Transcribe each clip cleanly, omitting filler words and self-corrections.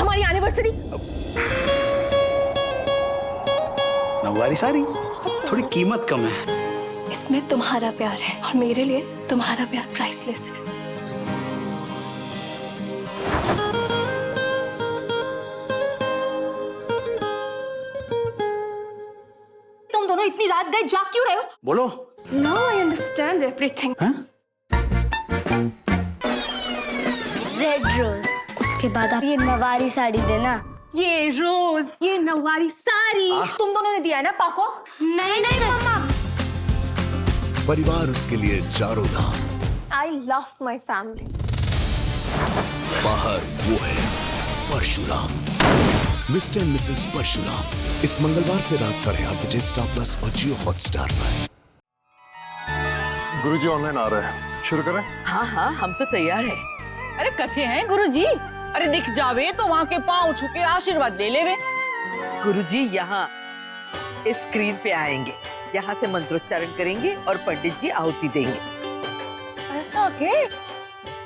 आज हमारी एनिवर्सरी। नवारी साड़ी थोड़ी कीमत कम है। इसमें तुम्हारा प्यार है और मेरे लिए तुम्हारा प्यार प्राइसलेस है। तुम दोनों इतनी रात गए जाग क्यों रहे हो? बोलो। Now I understand everything. Red rose, उसके बाद आप ये नवारी साड़ी देना। ये रोज, ये नवारी साड़ी तुम दोनों ने दिया है ना पाको? नहीं नहीं मम्मा। परिवार उसके लिए चारों धाम। I love my family. बाहर वो है परशुराम, मिस्टर मिसेस परशुराम। इस मंगलवार से रात 8:30 बजे स्टार प्लस और जियो हॉटस्टार पर। गुरुजी ऑनलाइन आ रहे हैं, शुरू करें? हाँ हाँ, हम तो तैयार हैं। अरे कठे हैं गुरुजी। अरे दिख जावे तो वहाँ के पाँव छू के आशीर्वाद ले लेवे। गुरुजी यहाँ इस स्क्रीन पे आएंगे, यहाँ से मंत्रोच्चारण करेंगे और पंडित जी आहुति देंगे। ऐसा के?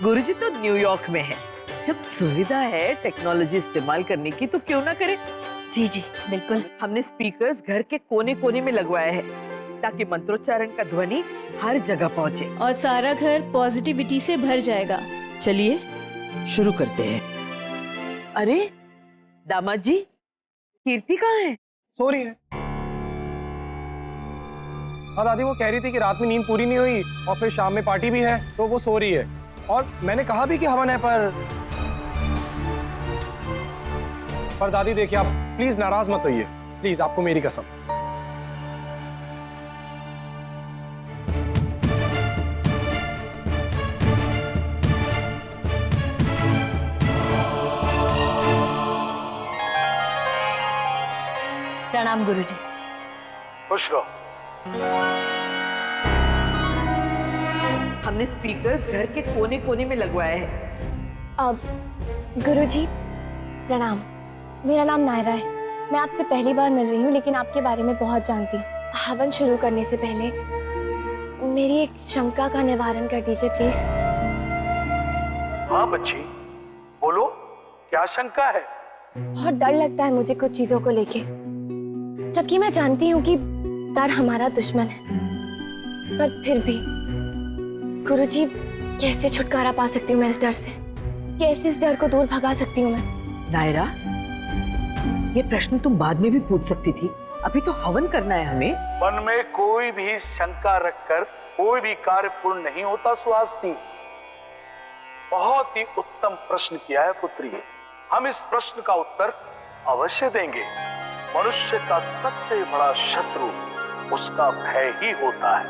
गुरुजी तो न्यूयॉर्क में है। जब सुविधा है टेक्नोलॉजी इस्तेमाल करने की तो क्यों ना करें? जी जी बिल्कुल। हमने स्पीकर्स घर के कोने कोने में लगवाए हैं ताकि मंत्रोच्चारण का ध्वनि हर जगह पहुंचे और सारा घर पॉजिटिविटी से भर जाएगा। चलिए शुरू करते हैं। अरे दामाद जी, कीर्ति कहाँ है? सो रही है। हाँ दादी, वो कह रही थी कि रात में नींद पूरी नहीं हुई और फिर शाम में पार्टी भी है तो वो सो रही है। और मैंने कहा भी कि हवन है पर दादी देखिए, आप प्लीज नाराज मत होइए, प्लीज, आपको मेरी कसम। प्रणाम गुरुजी। खुश रहो। हमने स्पीकर्स घर के कोने कोने में लगवाए हैं। अब गुरुजी प्रणाम। मेरा नाम नायरा है। मैं आपसे पहली बार मिल रही हूँ लेकिन आपके बारे में बहुत जानती हूँ। हवन शुरू करने से पहले मेरी एक शंका का निवारण कर दीजिए प्लीज। हाँ बच्ची, बोलो, क्या शंका है? बहुत डर लगता है मुझे कुछ चीजों को लेके, जबकि मैं जानती हूँ कि डर हमारा दुश्मन है। पर फिर भी गुरुजी, कैसे छुटकारा पा सकती हूँ मैं इस डर से? कैसे इस डर को दूर भगा सकती हूँ मैं? नायरा, ये प्रश्न तुम बाद में भी पूछ सकती थी, अभी तो हवन करना है हमें। मन में कोई भी शंका रखकर कोई भी कार्य पूर्ण नहीं होता सुहासिनी। बहुत ही उत्तम प्रश्न किया है पुत्री। हम इस प्रश्न का उत्तर अवश्य देंगे। मनुष्य का सबसे बड़ा शत्रु उसका भय ही होता है।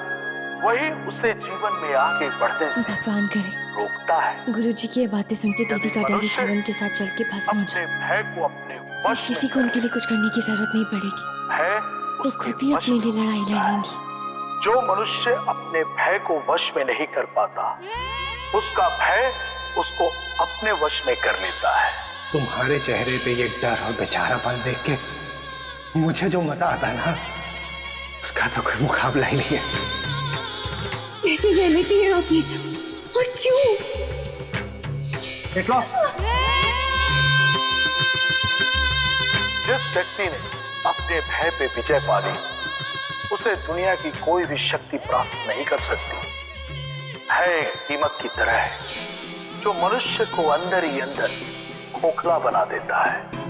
वही उसे जीवन में आगे बढ़ने से भगवान करे रोकता है। गुरुजी की ये बातें सुन के दीदी का डर इस हवन के साथ चल के भस्म हो जाए। भय को अपने वश किसी को उनके लिए कुछ करने की जरूरत नहीं पड़ेगी। है वो खुद ही अपने लिए लड़ाई लड़ लेंगी। जो मनुष्य अपने भय को वश में नहीं कर पाता, उसका भय उसको अपने वश में कर लेता है। तुम्हारे चेहरे पे ये डर और बेचारापन देख के मुझे जो मजा आता है ना, उसका तो कोई मुकाबला ही नहीं है। कैसे जय लेती है आप ये सब, और क्यों? Get lost। जिस व्यक्ति ने अपने भय पे विजय पा ली, उसे दुनिया की कोई भी शक्ति प्राप्त नहीं कर सकती। भय एक दीमक की तरह है जो मनुष्य को अंदर ही अंदर खोखला बना देता है।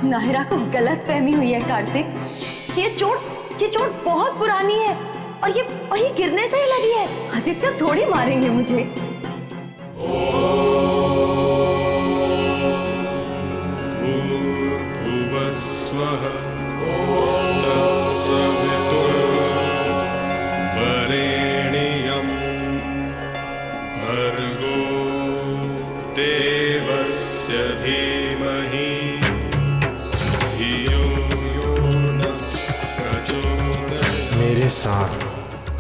नाहिरा को गलत फहमी हुई है कार्तिक। ये चोट बहुत पुरानी है और ये गिरने से ही लगी है। आदित्य थोड़ी मारेंगे मुझे। वरेण्यं भर्गो देवस्य धीमहि धियो यो न प्रचोदयात्। मेरे साथ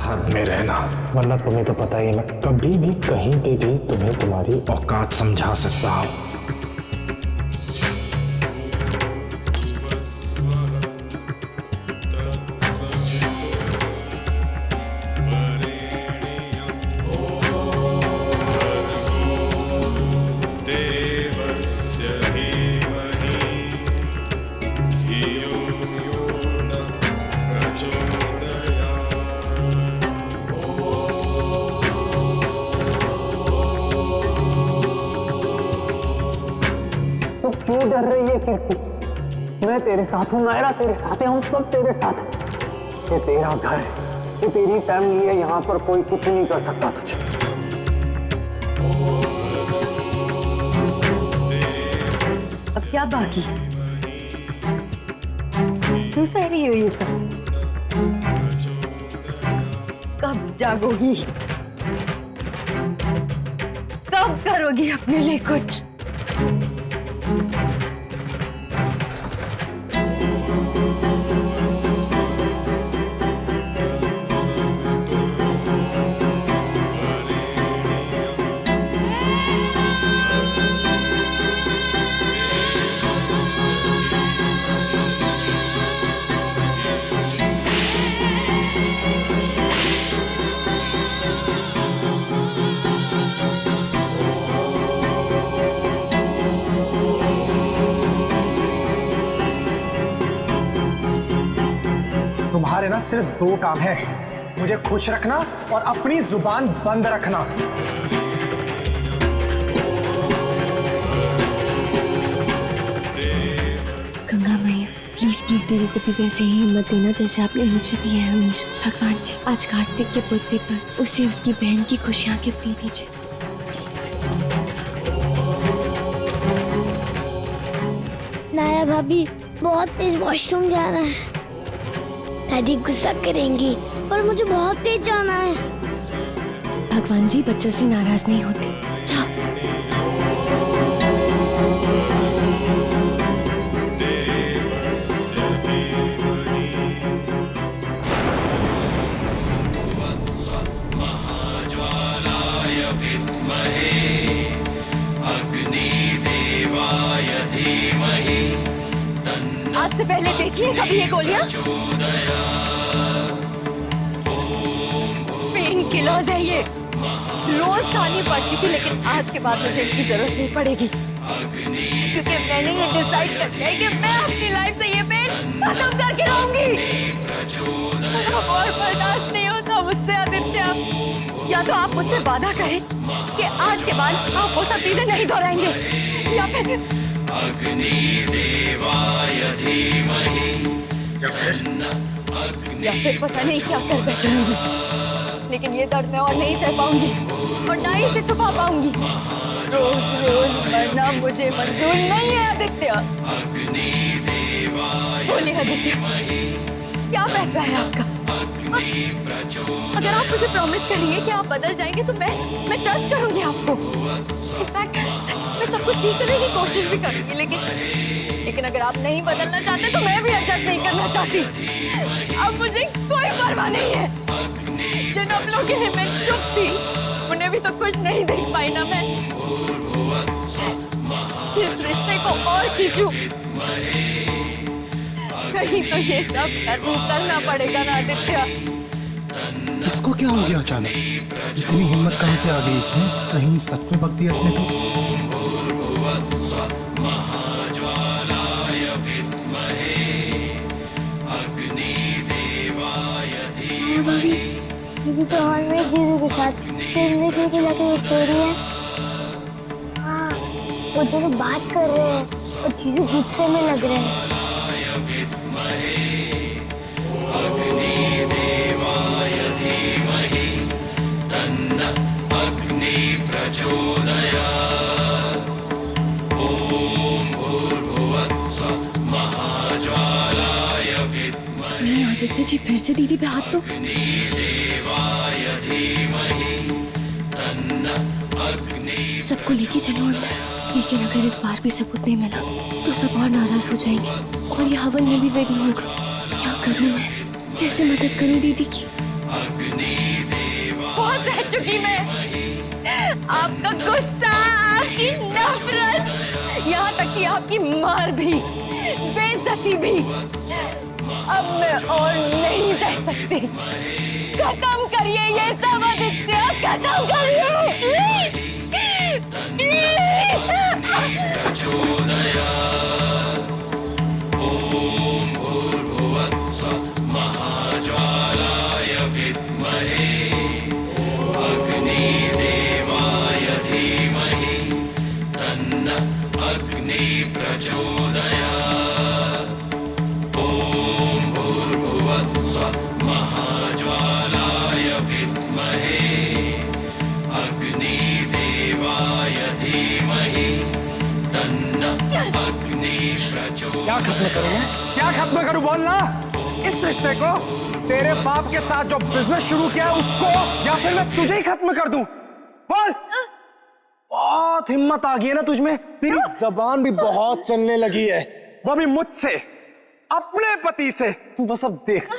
हद में रहना, वरना तुम्हें तो पता ही है, मैं कभी भी कहीं पे भी तुम्हें तुम्हारी औकात समझा सकता हूँ। देवस्य धीमहि डर रही है कीर्ति? मैं तेरे साथ हूँ नायरा, तेरे साथ है, हम सब तेरे साथ। ये तेरा घर है, ये तेरी फैमिली है, यहाँ पर कोई कुछ नहीं कर सकता तुझे। अब क्या बाकी है? क्यों सह रही हो ये सब? कब जागोगी? कब करोगी अपने लिए कुछ? तुम्हारे ना सिर्फ दो काम है, मुझे खुश रखना और अपनी जुबान बंद रखना। गंगा मैया प्लीज कीर्ति को भी वैसे ही हिम्मत देना जैसे आपने मुझे दी है हमेशा। भगवान जी आज कार्तिक के बर्थडे पर उसे उसकी बहन की खुशियां गिफ्ट दे दीजिए प्लीज। नाया भाभी बहुत तेज वॉशरूम जाना है। डैडी गुस्सा करेंगी पर मुझे बहुत तेज जाना है। भगवान जी बच्चों से नाराज नहीं होते। जाओ। आज से पहले देखी है कभी ये गोलियां? पेन किलर्स है ये, रोज खानी पड़ती थी, लेकिन आज के बाद मुझे इनकी जरूरत नहीं पड़ेगी, क्योंकि मैंने ये डिसाइड कर लिया है कि मैं अपनी लाइफ से ये पेन खत्म करके रहूंगी। और बर्दाश्त नहीं होता मुझसे आदित्य। या तो आप मुझसे वादा करें कि आज के बाद आप वो सब चीजें नहीं दोहराएंगे, या फिर पता नहीं क्या कर बैठूंगी मैं। लेकिन ये दर्द मैं और नहीं सह पाऊंगी और ना ही इसे छुपा पाऊंगी। रोज रोज मरना मुझे मंजूर नहीं है आदित्य। बोलिए आदित्य, क्या फैसला है आपका? अगर आप मुझे प्रॉमिस करेंगे कि आप बदल जाएंगे तो मैं ट्रस्ट करूंगी आपको। इनफैक्ट मैं सब कुछ ठीक करने की कोशिश भी करूंगी, लेकिन अगर आप नहीं बदलना चाहते तो मैं भी एडजस्ट नहीं करना चाहती। अब मुझे कोई परवाह नहीं है। जिन अपनों के लिए मैं चुप थी उन्हें भी तो कुछ नहीं देख पाई ना मैं। इस रिश्ते को और खींचूं, कहीं तो ये सब करना पड़ेगा ना आदित्य। इसको क्या हो गया अचानक? इतनी हिम्मत कहाँ से आ गई इसमें? कहीं सच में भक्ति असली तो? दीदी तो हॉल में जीजू के साथ फिल्म देखने की लगी स्टोरी है। हाँ, वो दोनों बात कर रहे हैं और जीजू गुस्से में लग रहे हैं। नहीं आदित्य जी फिर से दीदी पे हाथ तो। सबको लेके चलो अंदर, लेकिन अगर इस बार भी सबूत नहीं मिला तो सब और नाराज हो जाएंगे और ये हवन में भी विघ्न होगा। क्या करूं मैं? कैसे मदद करूं दीदी की? बहुत सह चुकी मैं आपका गुस्सा, आपकी नफरत, यहाँ तक कि आपकी मार भी, बेइज्जती भी। अब मैं और नहीं सह सकती। खत्म करिए ये सब आदित्य, खत्म करिए प्रचोदयात्। क्या खत्म करूं मैं? क्या खत्म करूं बोल ना? इस रिश्ते को, तेरे बाप के साथ जो बिजनेस शुरू किया है उसको, या फिर मैं तुझे ही खत्म कर दूं? बोल। बहुत हिम्मत आ गई है ना तुझमें? तेरी जबान भी बहुत चलने लगी है, वो भी मुझसे, अपने पति से। तू बस अब देख।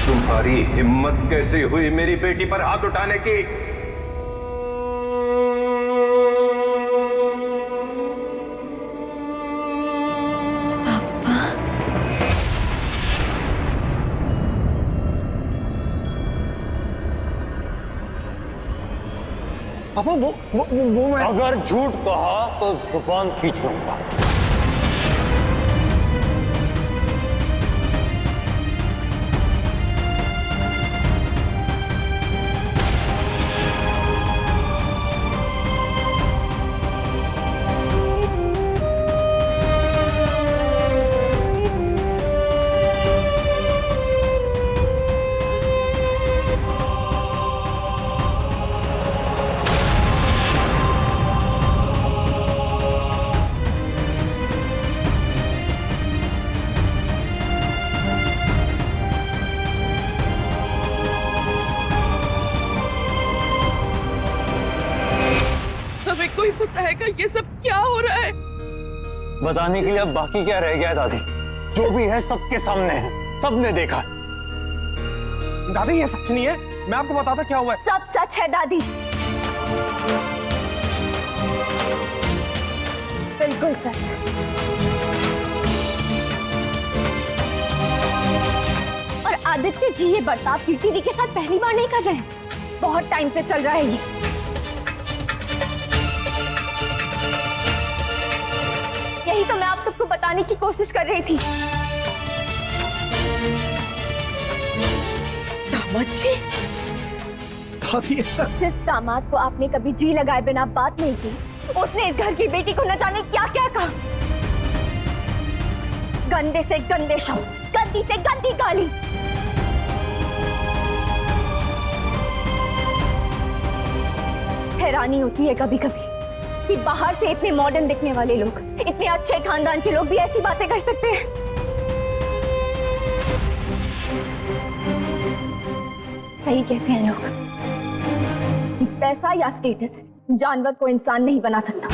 तुम्हारी हिम्मत कैसे हुई मेरी बेटी पर हाथ उठाने की? पापा वो मैं अगर झूठ कहा तो जुबान खींच लूंगा। कोई बताएगा ये सब क्या हो रहा है? बताने के लिए अब बाकी क्या रह गया है दादी? जो भी है सबके सामने है, सबने देखा। दादी ये सच नहीं है, मैं आपको बताता क्या हुआ है। सब सच है दादी, बिल्कुल सच। और आदित्य जी ये बर्ताव कीर्ति दी के साथ पहली बार नहीं कर रहे हैं, बहुत टाइम से चल रहा है ये। यही तो मैं आप सबको बताने की कोशिश कर रही थी। दामाद जी, दादी ऐसा, जिस दामाद को आपने कभी जी लगाए बिना बात नहीं की, उसने इस घर की बेटी को न जाने क्या क्या कहा। गंदे से गंदे शब्द, गंदी से गंदी गाली। हैरानी होती है कभी कभी कि बाहर से इतने मॉडर्न दिखने वाले लोग, इतने अच्छे खानदान के लोग भी ऐसी बातें कर सकते हैं। सही कहते हैं लोग, पैसा या स्टेटस जानवर को इंसान नहीं बना सकता।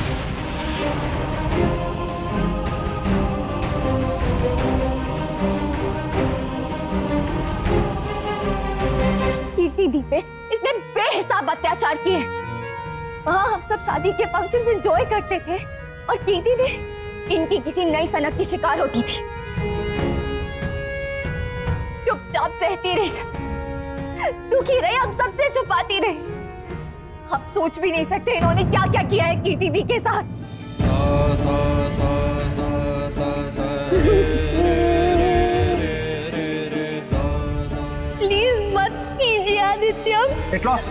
कीर्ति दी पे इसने बेहिसाब अत्याचार किए, वहाँ हम सब शादी के फंक्शन एंजॉय करते थे और कीर्ति दी इनकी किसी नई सनक की शिकार होती थी। चुपचाप सहती रही, दुखी रही, हम सबसे छुपाती रही। आप सोच भी नहीं सकते इन्होंने क्या क्या किया है कीर्ति दी के साथ। प्लीज मत कीजिए आदित्य। Get lost.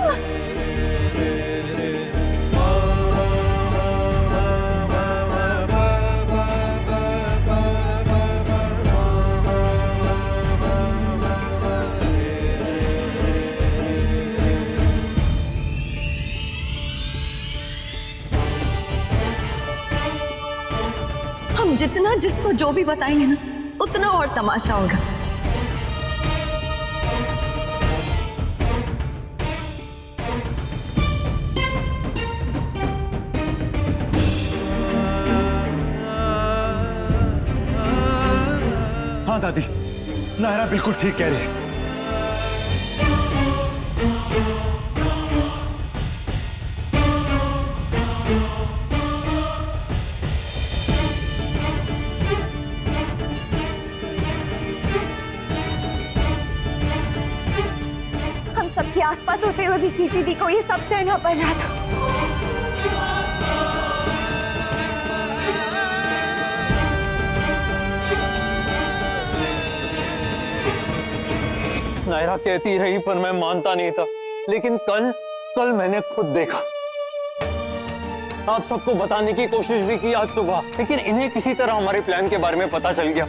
हम जितना जिसको जो भी बताएंगे ना उतना और तमाशा होगा। हाँ दादी, नायरा बिल्कुल ठीक कह रही है। हम सबके आसपास होते हुए भी कीर्ति दी को ये सब सहना पड़ रहा था। नायरा कहती रही पर मैं मानता नहीं था, लेकिन कल मैंने खुद देखा। आप सबको बताने की कोशिश भी की आज सुबह, लेकिन इन्हें किसी तरह हमारे प्लान के बारे में पता चल गया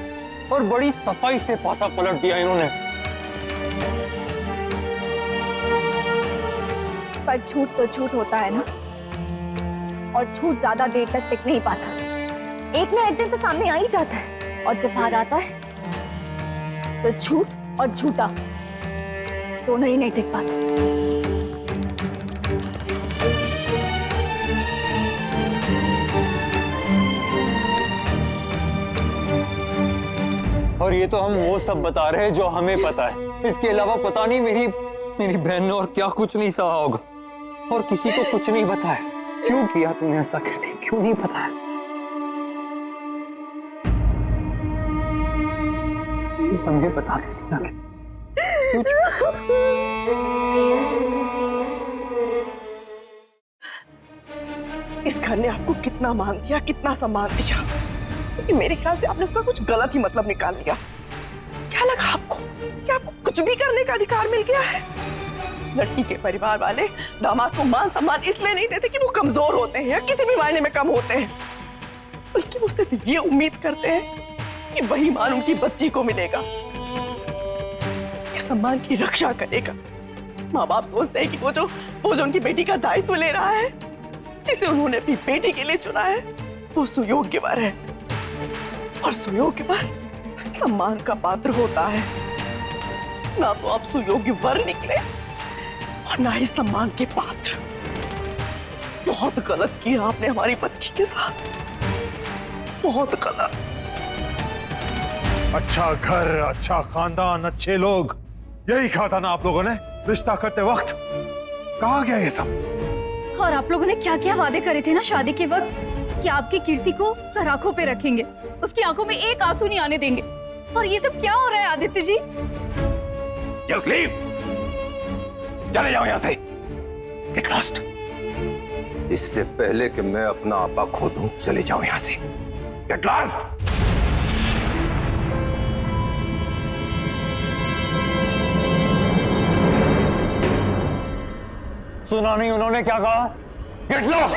और बड़ी सफाई से पासा पलट दिया इन्होंने। पर झूठ तो झूठ होता है ना, और झूठ ज्यादा देर तक टिक नहीं पाता। एक ना एक दिन तो सामने आ ही जाता है, और जब बाहर आता है तो झूठ और झूठा दोनों ही नहीं टिक पाते। और ये तो हम वो सब बता रहे हैं जो हमें पता है, इसके अलावा पता नहीं मेरी बहन ने और क्या कुछ नहीं सहा होगा, और किसी को कुछ नहीं बताया। क्यों किया तूने ऐसा करती, क्यों नहीं बताया? हमें बता देती ना कुछ। इस घर ने आपको कितना मान दिया, कितना सम्मान दिया, लेकिन मेरे ख्याल से आपने उसका कुछ गलत ही मतलब निकाल लिया। क्या लगा आपको कि आपको कुछ भी करने का अधिकार मिल गया है? लड़की के परिवार वाले दामाद को मान सम्मान इसलिए नहीं देते कि वो कमजोर होते हैं या किसी भी मायने में कम होते हैं, बल्कि वो सिर्फ ये उम्मीद करते हैं कि वही मान उनकी बच्ची को मिलेगा, सम्मान की रक्षा करेगा। माँ बाप सोचते हैं कि वो जो उनकी बेटी का दायित्व ले रहा है, जिसे उन्होंने अपनी बेटी के लिए चुना है, वो सुयोग्य वर है, और सुयोग्य वर सम्मान का पात्र होता है। ना तो आप सुयोग्य वर निकले और ना ही सम्मान के पात्र। बहुत गलत किया आपने हमारी बच्ची के साथ, बहुत गलत। अच्छा घर, अच्छा खानदान, अच्छे लोग, यही कहा था ना आप लोगों ने रिश्ता करते वक्त। कहाँ गया ये सब? और आप लोगों ने क्या क्या वादे करे थे ना शादी के वक्त, कि आपकी कीर्ति को सर आंखों पे रखेंगे, उसकी आंखों में एक आंसू नहीं आने देंगे। और ये सब क्या हो रहा है आदित्य जी? Just leave! चले जाओ यहाँ से। Get lost! इससे पहले कि मैं अपना आपा खो दूं, चले जाओ यहाँ से। Get lost! सुना नहीं उन्होंने क्या कहा? Get lost!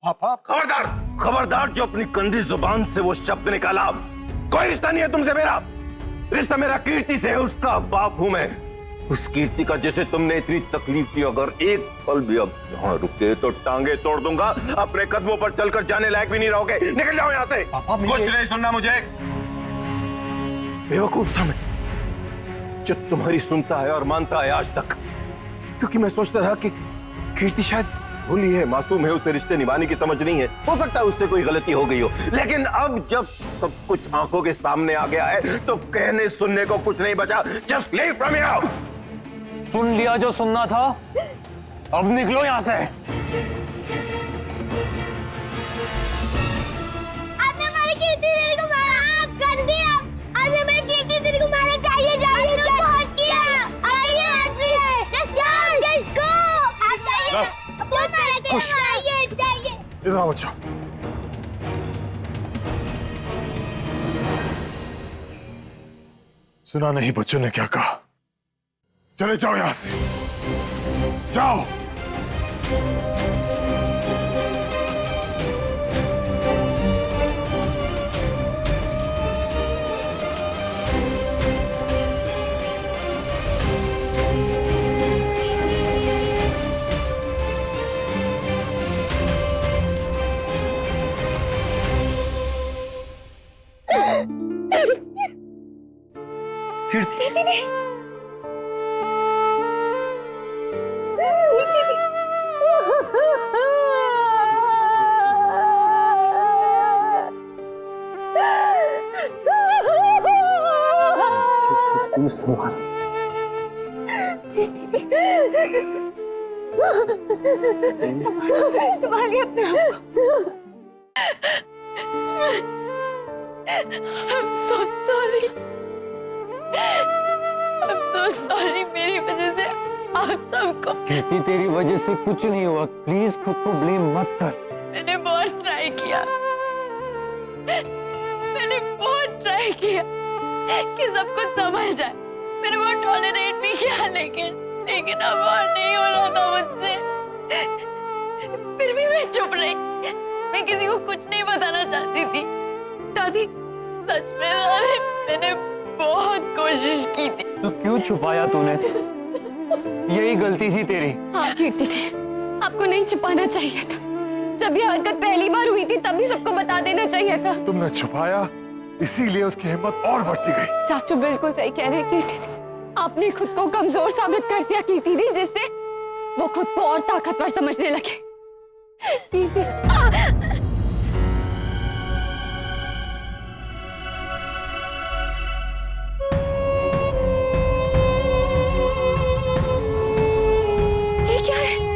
खबरदार, खबरदार जो अपनी गंदी जुबान से वो शब्द निकाला। कोई रिश्ता नहीं है तुमसे मेरा। रिश्ता मेरा कीर्ति से है, उसका बाप हूं मैं। उस कीर्ति का जिसे तुमने इतनी तकलीफ दी, अगर एक पल भी अब यहाँ रुके तो टांगे तोड़ दूंगा। अपने कदमों पर चलकर जाने लायक भी नहीं रहोगे। निकल जाओ यहाँ से। कुछ नहीं सुनना मुझे। बेवकूफ था मैं जो तुम्हारी सुनता है और मानता है आज तक, क्योंकि मैं सोचता रहा कि कीर्ति शायद भूली है, मासूम है, उसे रिश्ते निभाने की समझ नहीं है। हो सकता है उससे कोई गलती हो गई हो, लेकिन अब जब सब कुछ आंखों के सामने आ गया है तो कहने सुनने को कुछ नहीं बचा। Just leave from here. सुन लिया जो सुनना था, अब निकलो यहाँ से। आपने हमारी कीर्ति दीदी को मारा, आप कर दिया। आपने हमारी कीर्ति दीदी को मारा, चाहिए जाइए, बहुत किया। आइए जस्ट गो। आप जाइए, बहुत मारा किया, आइए जाइए। इधर आओ बच्चों। सुना नहीं बच्चों ने क्या कहा? चले जाओ यहां से, जाओ। संभालिए अपने आप को। I'm so sorry. I'm so sorry, मेरी वजह से आप सबको। कीर्ति, तेरी वजह से कुछ नहीं हुआ, प्लीज खुद को ब्लेम मत कर। मैंने बहुत ट्राई किया, मैंने बहुत ट्राई किया कि सब कुछ समझ जाए। मैंने बहुत टॉलरेट भी किया, लेकिन अब और नहीं हो रहा था मुझसे। फिर भी मैं चुप रही, मैं किसी को कुछ नहीं बताना चाहती थी। दादी, सच में दादी, मैंने बहुत कोशिश की थी। तो क्यों छुपाया तूने? यही गलती थी तेरी। हाँ कीर्ति थी, आपको नहीं छुपाना चाहिए था। जब ये हरकत पहली बार हुई थी तभी सबको बता देना चाहिए था। तुमने छुपाया, इसीलिए उसकी हिम्मत और बढ़ती गई। चाचू बिल्कुल सही कह रहे कीर्ति थी, आपने खुद को कमजोर साबित कर दिया कीर्ति दी, जिससे वो खुद को और ताकतवर समझने लगे। कीर्ति ये क्या है?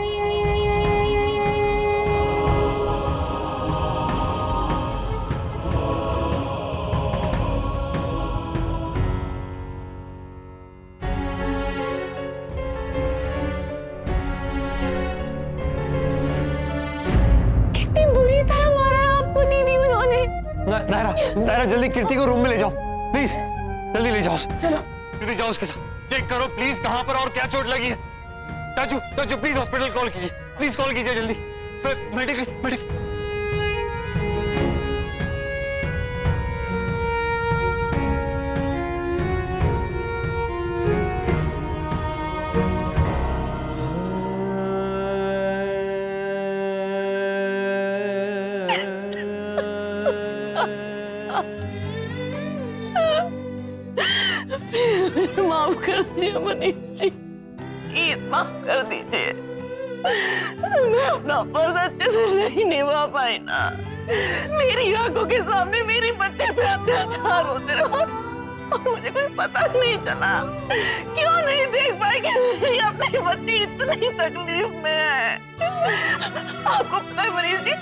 नायरा जल्दी कीर्ति को रूम में ले जाओ, प्लीज जल्दी ले जाओ। कीर्ति जाओ उसके साथ, चेक करो प्लीज कहां पर और क्या चोट लगी है। चाचू प्लीज हॉस्पिटल कॉल कीजिए, प्लीज कॉल कीजिए जल्दी। मेडिकल माफ कर दीजिए मनीष जी, प्लीज माफ कर दीजिए। मैं अपना फर्ज अच्छे से नहीं निभा पाई ना। मेरी आंखों के सामने मेरे बच्चे पे अत्याचार होते रहे और मुझे कोई पता नहीं चला। क्यों नहीं देख पाई कि मेरी अपनी बच्ची इतनी तकलीफ में है। आपको पता है मनीष जी,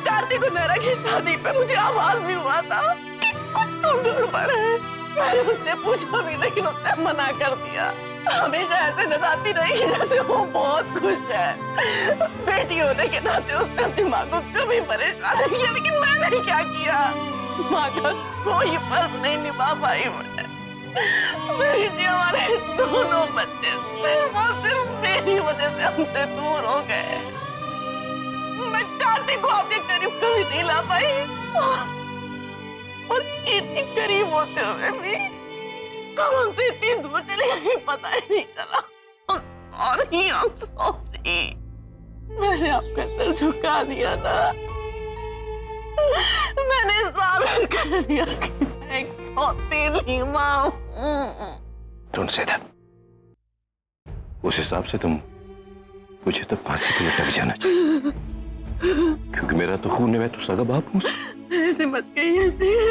कार्तिक और नायरा की शादी पे मुझे आवाज भी हुआ था कि कुछ तो गड़बड़ है। मैंने उससे पूछा भी, लेकिन उसने मना कर दिया। हमेशा ऐसे जताती रही जैसे वो बहुत खुश है। बेटी होने के नाते उसने अपनी माँ को कभी परेशान नहीं किया, लेकिन मैंने क्या किया? माँ का कोई फर्ज नहीं निभा पाई मैं। मेरी हमारे दोनों बच्चे सिर्फ और सिर्फ मेरी वजह से हमसे दूर हो गए। मैं कार्तिक को आपके करीब कभी नहीं ला पाई और कीर्ति करीब होते हुए भी कब हमसे इतनी दूर चले गए पता ही नहीं चला। I'm sorry। मैंने आपका सर झुका दिया था। मैंने साबित कर दिया कि मैं एक सौतेली माँ हूँ। Don't say that। उस हिसाब से तुम मुझे तो फांसी पे लटक जाना चाहिए, क्योंकि मेरा तो खून है, मैं तो सगा बाप हूँ। ऐसे मत कहिए,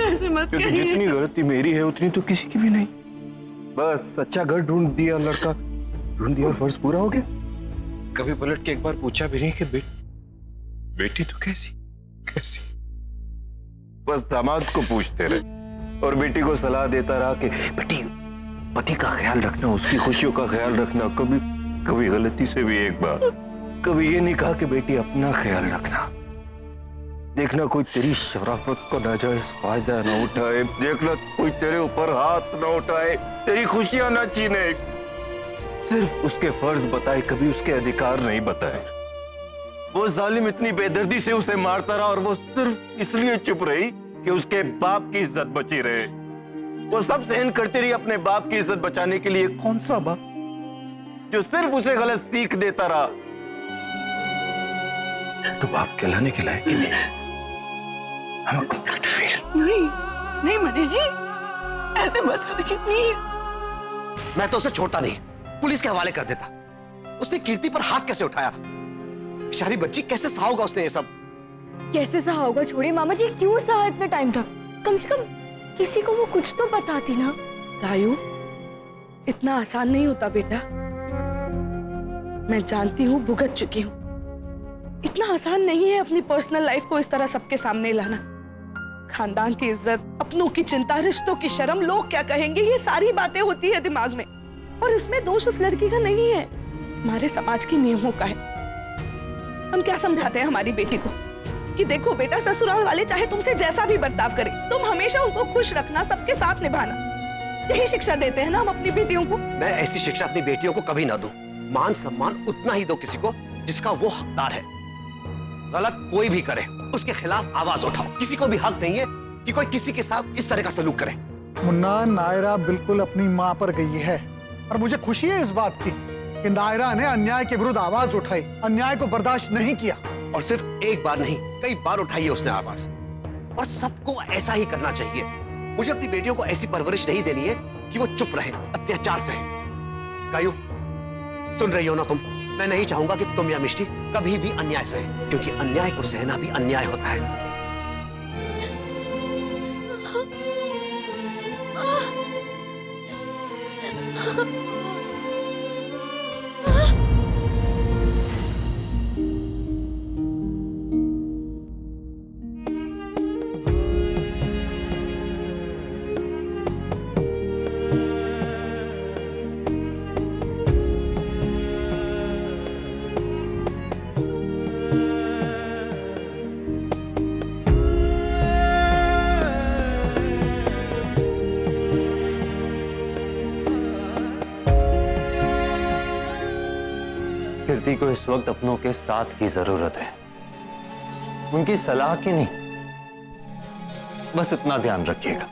ऐसे मत क्योंकि कहिए। जितनी गलती मेरी है उतनी तो किसी की भी नहीं। बस अच्छा घर ढूंढ दिया लड़का, ढूंढ दिया और फर्ज पूरा हो गया? कभी पलट के एक बार पूछा भी नहीं कि बेटी तो कैसी कैसी? बस दामाद को पूछते रहे और बेटी को सलाह देता रहा कि बेटी पति का ख्याल रखना, उसकी खुशियों का ख्याल रखना। कभी गलती से भी एक बार कभी ये नहीं कहा कि बेटी अपना ख्याल रखना। देखना कोई तेरी शराफत को नाजायज फायदा ना उठाए, देखना कोई तेरे ऊपर हाथ ना उठाए, तेरी खुशियां ना छीने। सिर्फ उसके फर्ज बताए, कभी उसके अधिकार नहीं बताए। वो जालिम इतनी बेदर्दी से उसे मारता रहा और वो सिर्फ इसलिए चुप रही कि उसके बाप की इज्जत बची रहे। वो सब सहन करती रही अपने बाप की इज्जत बचाने के लिए। कौन सा बाप जो सिर्फ उसे गलत सीख देता रहा? तो बाप कहलाने के लायक ही नहीं। I'm a complete fail. नहीं मनीष जी, ऐसे मत सोचिए प्लीज। मैं तो उसे छोड़ता नहीं, पुलिस के हवाले कर देता। उसने कीर्ति पर हाथ कैसे उठाया? बेचारी बच्ची कैसे सहा होगा उसने ये सब? कैसे सहा होगा? छोड़िए मामा जी, क्यों सहा इतने टाइम तक? कम से कम किसी को वो कुछ तो बताती ना। गायू, इतना आसान नहीं होता बेटा। मैं जानती हूँ, भुगत चुकी हूँ। इतना आसान नहीं है अपनी पर्सनल लाइफ को इस तरह सबके सामने लाना। खानदान की इज्जत, अपनों की चिंता, रिश्तों की शर्म, लोग क्या कहेंगे, ये सारी बातें होती है दिमाग में। और इसमें दोष उस लड़की का नहीं है, हमारे समाज के नियमों का है। हम क्या समझाते हैं हमारी बेटी को कि देखो बेटा, ससुराल वाले चाहे तुमसे जैसा भी बर्ताव करें, तुम हमेशा उनको खुश रखना, सबके साथ निभाना। यही शिक्षा देते हैं ना हम अपनी बेटियों को। मैं ऐसी शिक्षा अपनी बेटियों को कभी ना दूं। मान सम्मान उतना ही दो किसी को जिसका वो हकदार है। गलत कोई भी करे उसके खिलाफ आवाज उठाओ। किसी को भी हक नहीं है कि कोई किसी के साथ इस तरह का सलूक करे। मुन्ना, नायरा बिल्कुल अपनी माँ पर गई है और मुझे खुशी है इस बात की कि नायरा ने अन्याय के विरुद्ध आवाज उठाई, अन्याय को बर्दाश्त नहीं किया। और सिर्फ एक बार नहीं, कई बार उठाई है उसने आवाज। और सबको ऐसा ही करना चाहिए। मुझे अपनी बेटियों को ऐसी परवरिश नहीं देनी है कि वो चुप रहे, अत्याचार सहे। गायू, सुन रही हो ना तुम? मैं नहीं चाहूंगा कि तुम या मिष्टी कभी भी अन्याय सहे, क्योंकि अन्याय को सहना भी अन्याय होता है। कीर्ति को इस वक्त अपनों के साथ की जरूरत है, उनकी सलाह की नहीं। बस इतना ध्यान रखिएगा।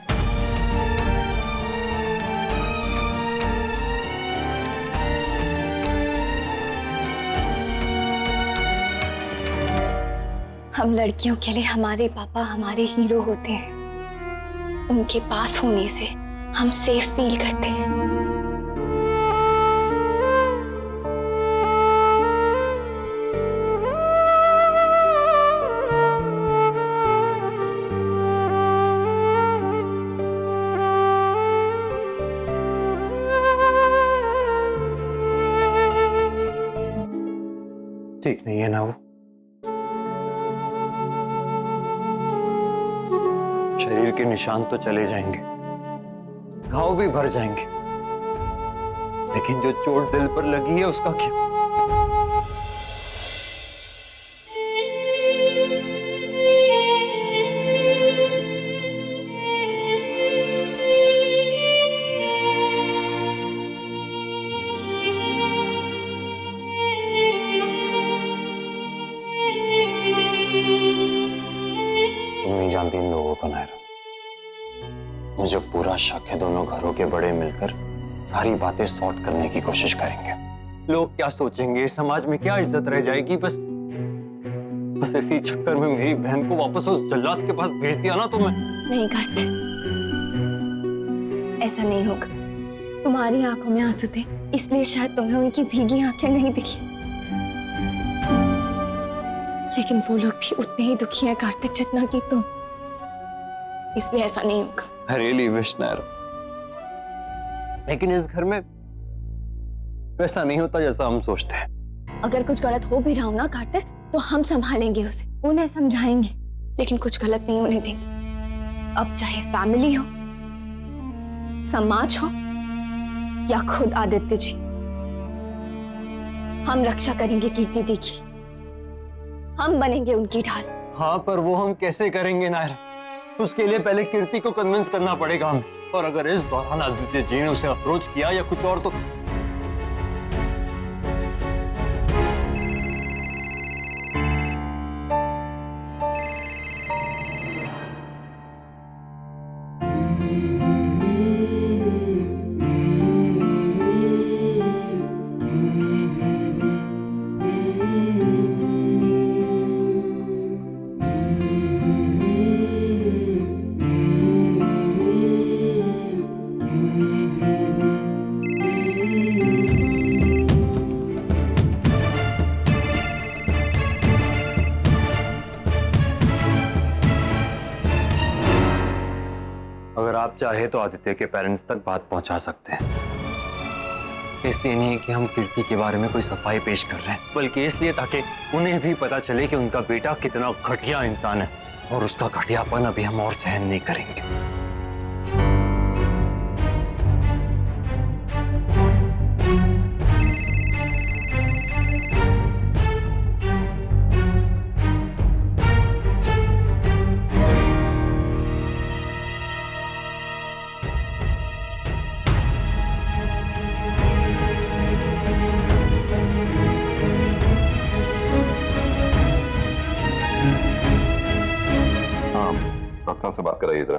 हम लड़कियों के लिए हमारे पापा हमारे हीरो होते हैं। उनके पास होने से हम सेफ फील करते हैं। ठीक नहीं है ना वो? शरीर के निशान तो चले जाएंगे, घाव भी भर जाएंगे, लेकिन जो चोट दिल पर लगी है उसका क्या? जानती इन लोगों को नायरा, मुझे पूरा शक है दोनों घरों के बड़े मिलकर सारी बातें सॉर्ट करने की कोशिश करेंगे। लोग क्या सोचेंगे, समाज में क्या इज्जत रह जाएगी? बस इसी चक्कर में मेरी बहन को वापस उस जल्लाद के पास भेज दिया ना तो मैं। नहीं करते, ऐसा नहीं होगा। तुम्हारी आंखों में आंसू थे, इसलिए शायद तुम्हें उनकी भीगी आंखें नहीं दिखी, लेकिन वो लोग भी उतने ही दुखी हैं कार्तिक जितना कि तुम, इसलिए ऐसा नहीं होगा। I really wish नायरा, लेकिन इस घर में वैसा नहीं होता जैसा हम सोचते हैं। अगर कुछ गलत हो भी रहा हो ना कार्तिक, तो हम संभालेंगे उसे, उन्हें समझाएंगे, लेकिन कुछ गलत नहीं होने देंगे। अब चाहे फैमिली हो, समाज हो या खुद आदित्य जी, हम रक्षा करेंगे कीर्ति दी की। हम बनेंगे उनकी ढाल। हाँ, पर वो हम कैसे करेंगे नायरा? उसके लिए पहले कीर्ति को कन्विंस करना पड़ेगा हमें। और अगर इस दौरान आदित्य जी ने उसे अप्रोच किया या कुछ और, तो अगर आप चाहे तो आदित्य के पेरेंट्स तक बात पहुंचा सकते हैं। इसलिए नहीं कि हम कीर्ति के बारे में कोई सफाई पेश कर रहे हैं, बल्कि इसलिए ताकि उन्हें भी पता चले कि उनका बेटा कितना घटिया इंसान है और उसका घटियापन अभी हम और सहन नहीं करेंगे। डॉक्टर से बात कराइए जरा।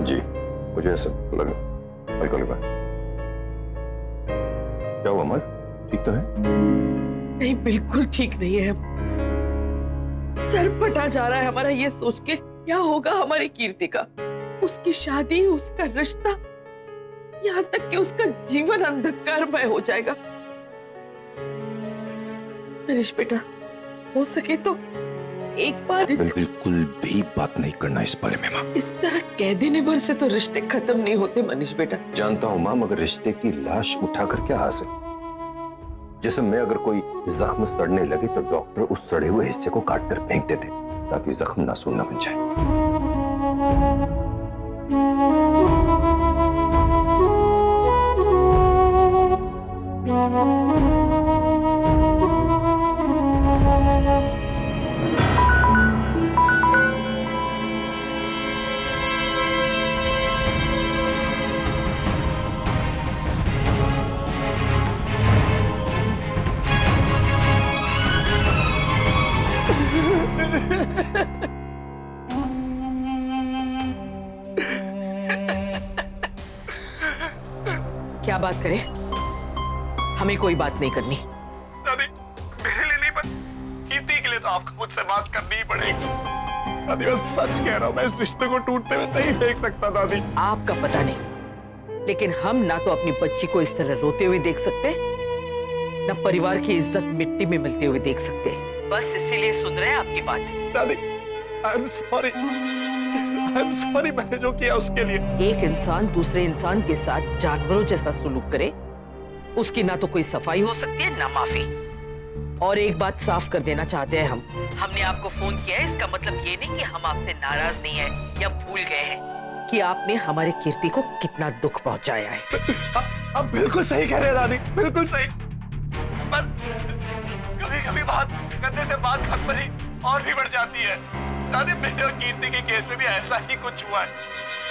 जी, मुझे ऐसा लगा। क्या हुआ अमर, ठीक तो है? नहीं, बिल्कुल ठीक नहीं है। सर फटा जा रहा है हमारा ये सोच के क्या होगा हमारी कीर्ति का। उसकी शादी, उसका रिश्ता, यहाँ तक कि उसका जीवन अंधकारमय हो जाएगा। नरेश बेटा, हो सके तो एक बार बिल्कुल भी बात नहीं करना इस बारे में माँ। इस तरह कह देने भर से तो रिश्ते खत्म नहीं होते मनीष बेटा। जानता हूँ माँ, मगर रिश्ते की लाश उठाकर क्या हासिल? जिस्म में अगर कोई जख्म सड़ने लगे तो डॉक्टर उस सड़े हुए हिस्से को काटकर फेंक देते ताकि जख्म नासूर न बन जाए। क्या बात करें? हमें कोई बात नहीं करनी। दादी, मेरे लिए नहीं, पर कीर्ति के लिए तो आपको मुझसे बात करनी ही पड़ेगी। दादी, मैं सच कह रहा हूँ, मैं इस रिश्ते को टूटते हुए नहीं देख सकता। दादी, आपका पता नहीं, लेकिन हम ना तो अपनी बच्ची को इस तरह रोते हुए देख सकते, ना परिवार की इज्जत मिट्टी में मिलते हुए देख सकते। बस इसीलिए सुन रहे हैं आपकी बात। दादी, आई एम सॉरी, मैंने जो किया उसके लिए। एक इंसान दूसरे इंसान के साथ जानवरों जैसा सुलूक करे, उसकी ना तो कोई सफाई हो सकती है ना माफी। और एक बात साफ कर देना चाहते हैं हमने आपको फोन किया है, इसका मतलब ये नहीं कि हम आपसे नाराज नहीं है या भूल गए हैं कि आपने हमारे कीर्ति को कितना दुख पहुंचाया है। अब बिल्कुल सही कह रहे हैं दादी, बिल्कुल सही। पर कभी-कभी बात करने से बात खत्म नहीं और भी बढ़ जाती है। दादी, मेरे और कीर्ति के केस में भी ऐसा ही कुछ हुआ है।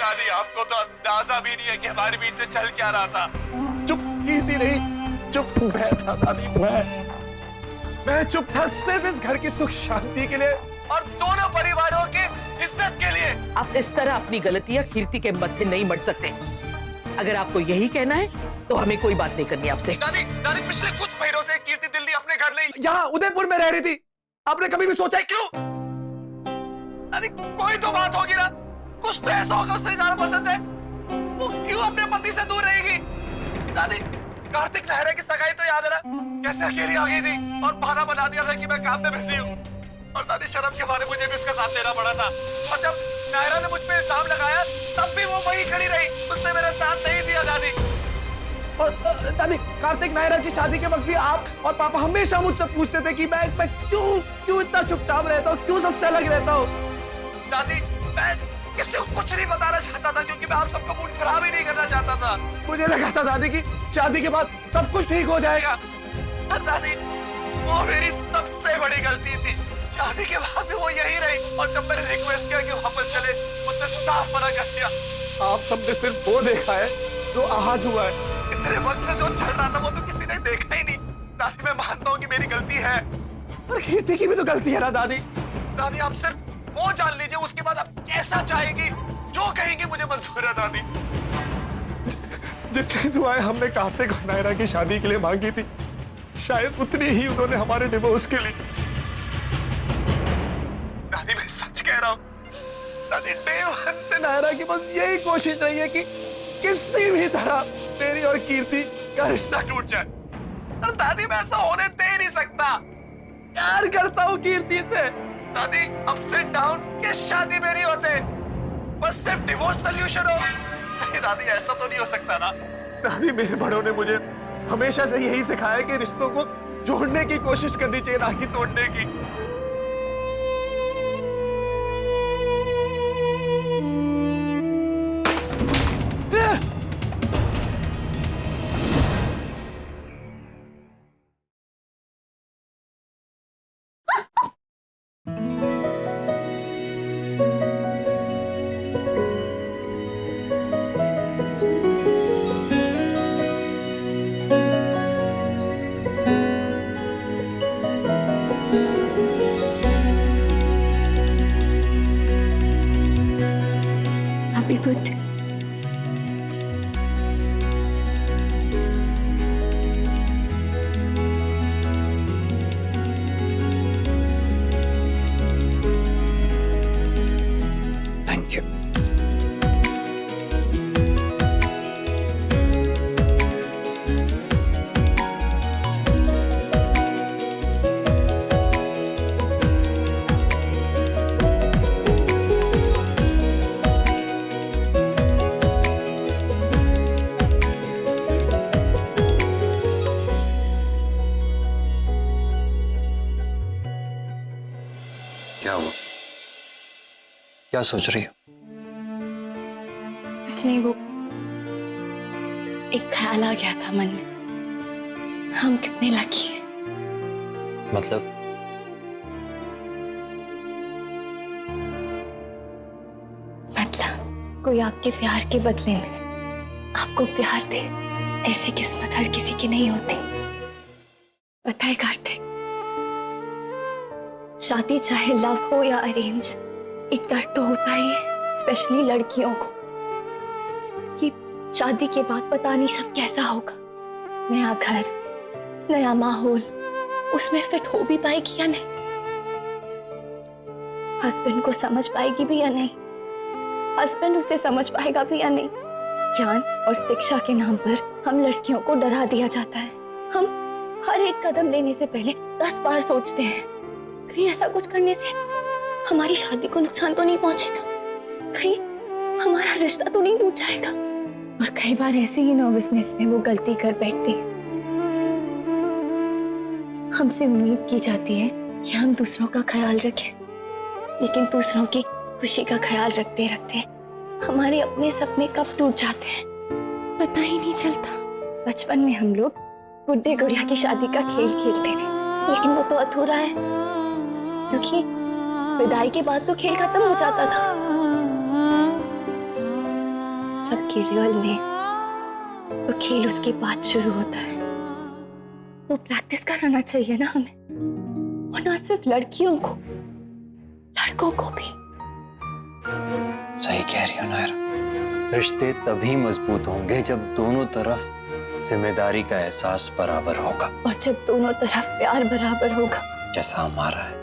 दादी, आपको तो अंदाजा भी नहीं है कि हमारे बीच में चल क्या रहा था। चुप कीर्ति नहीं, चुप मैं था दादी। मैं चुप था सिर्फ इस घर की सुख शांति के लिए और दोनों परिवारों की इज्जत के लिए। आप इस तरह अपनी गलतियां कीर्ति के मत्थे नहीं मट सकते। अगर आपको यही कहना है तो हमें कोई बात नहीं करनी आपसे। दादी, पिछले कुछ महीनों से कीर्ति दिल्ली अपने घर नहीं, यहाँ उदयपुर में रह रही थी। आपने कभी भी सोचा है क्यों? दादी, कोई तो बात होगी ना, कुछ तो ऐसा होगा उसे ज्यादा पसंद है। वो क्यों अपने पति से दूर रहेगी? दादी, कार्तिक नहरे की सगाई तो याद है ना, कैसे अकेली आ गई थी और बहाना बना दिया था कि मैं काम में बिजी हूँ। और दादी, शर्म के मारे मुझे भी उसका साथ देना पड़ा था। और जब नायरा ने मुझ पे इल्जाम लगाया तब भी वो वहीं खड़ी रही, उसने मेरा साथ नहीं दिया। दादी, और दादी, कार्तिक नायरा की शादी के वक्त भी आप और पापा हमेशा मुझसे पूछते थे कि मैं क्यों इतना चुपचाप रहता हूँ, क्यों सबसे अलग रहता हूँ। दादी, मैं किसी को कुछ नहीं बताना चाहता था क्योंकि मैं आप सबका मूड खराब ही नहीं करना चाहता था। मुझे लगा था दादी कि शादी के बाद सब कुछ ठीक हो जाएगा। और दादी, वो मेरी सबसे बड़ी गलती थी। शादी के बाद भी वो यही रही और जब मैंने रिक्वेस्ट किया कि वापस चले, मुझसे साफ मना कर दिया। आप सबने सिर्फ वो देखा है जो आज हुआ है। इतने वक्त से जो चल रहा था वो तो किसी ने देखा ही नहीं। दादी, मैं मानता हूँ कि मेरी गलती है, पर कीर्ति की भी तो गलती है ना दादी। दादी, आप सिर्फ वो जान लीजिए, उसके बाद आप जैसा चाहेंगी, जो कहेंगी मुझे मंजूर है। दादी, जितनी दुआएं हमने कार्तिक और नायरा की शादी के लिए मांगी थी, शायद उतनी ही उन्होंने हमारे डिवोर्स के लिए। दादी, मैं सच कह रहा हूँ दादी, डे वन से नायरा की बस यही कोशिश रही है कि किसी भी तरह मेरी और कीर्ति का रिश्ता टूट जाए। और दादी, मैं ऐसा होने दे ही नहीं सकता। प्यार करता हूँ कीर्ति से। दादी, अप्स एंड डाउन्स किस शादी में नहीं होते, बस सिर्फ डिवोर्स सॉल्यूशन हो। नहीं दादी, ऐसा तो नहीं हो सकता ना। दादी, मेरे बड़ों ने मुझे हमेशा से यही सिखाया कि रिश्तों को जोड़ने की कोशिश करनी चाहिए, ना कि तोड़ने की। Happy birthday. Thank you. क्या हुआ? क्या सोच रही हो? कुछ नहीं, वो एक ख्याल आ गया था मन में। हम कितने लकी हैं। मतलब? मतलब कोई आपके प्यार के बदले में आपको प्यार दे, ऐसी किस्मत हर किसी की नहीं होती। पता है कार्तिक, शादी चाहे लव हो या अरेंज, एक डर तो होता ही है, स्पेशली लड़कियों को, कि शादी के बाद पता नहीं सब कैसा होगा। नया घर, नया माहौल, उसमें फिट हो भी पाएगी या नहीं, हस्बैंड को समझ पाएगी भी या नहीं, हस्बैंड उसे समझ पाएगा भी या नहीं। ज्ञान और शिक्षा के नाम पर हम लड़कियों को डरा दिया जाता है। हम हर एक कदम लेने से पहले 10 बार सोचते हैं, कहीं ऐसा कुछ करने से हमारी शादी को नुकसान तो नहीं पहुंचेगा, कहीं हमारा रिश्ता तो नहीं टूट जाएगा। और कई बार ऐसी ही नर्वसनेस में वो गलती कर बैठती है। हमसे उम्मीद की जाती है कि हम दूसरों का ख्याल रखें, लेकिन दूसरों की खुशी का ख्याल रखते रखते हमारे अपने सपने कब टूट जाते हैं पता ही नहीं चलता। बचपन में हम लोग गुड्डे गुड़िया की शादी का खेल खेलते थे, लेकिन वो तो अधूरा है, क्योंकि विदाई के बाद तो खेल खत्म हो जाता था। जबकि रियल में तो खेल उसके बाद शुरू होता है। वो प्रैक्टिस कराना चाहिए ना हमें, और ना सिर्फ लड़कियों को, लड़कों को भी। सही कह रही हो नायरा, रिश्ते तभी मजबूत होंगे जब दोनों तरफ जिम्मेदारी का एहसास बराबर होगा, और जब दोनों तरफ प्यार बराबर होगा, जैसा हमारा है।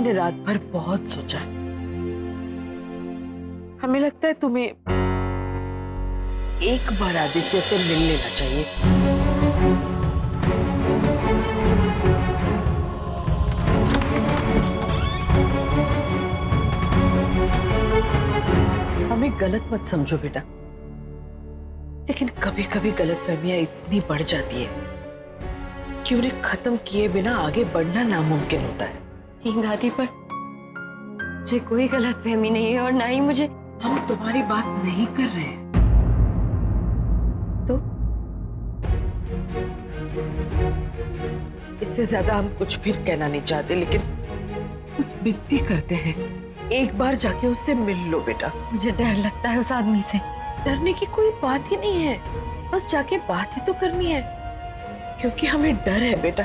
हमने रात भर बहुत सोचा। हमें लगता है तुम्हें एक बार आदित्य से मिल लेना चाहिए। हमें गलत मत समझो बेटा, लेकिन कभी कभी गलतफहमियां इतनी बढ़ जाती है कि उन्हें खत्म किए बिना आगे बढ़ना नामुमकिन होता है। नहीं दादी, पर मुझे कोई गलतफहमी नहीं है और ना ही मुझे। हम तुम्हारी बात नहीं कर रहे हैं। तो इससे ज्यादा हम कुछ भी कहना नहीं चाहते, लेकिन बस विनती करते हैं, एक बार जाके उससे मिल लो बेटा। मुझे डर लगता है उस आदमी से। डरने की कोई बात ही नहीं है, बस जाके बात ही तो करनी है, क्योंकि हमें डर है बेटा।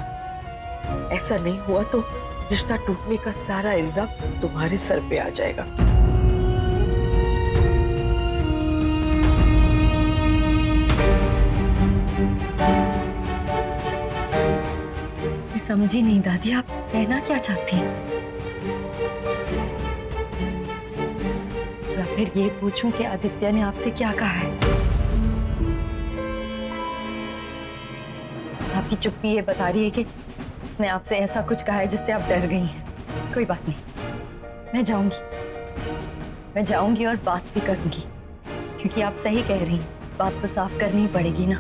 ऐसा नहीं हुआ तो रिश्ता टूटने का सारा इल्जाम तुम्हारे सर पे आ जाएगा। मैं समझी नहीं दादी, आप कहना क्या चाहती हैं? या फिर ये पूछूं कि आदित्य ने आपसे क्या कहा है? आपकी चुप्पी ये बता रही है कि उसने आपसे ऐसा कुछ कहा है जिससे आप डर गई हैं। कोई बात नहीं, मैं जाऊंगी और बात भी करूंगी, क्योंकि आप सही कह रही हैं, बात तो साफ करनी ही पड़ेगी ना।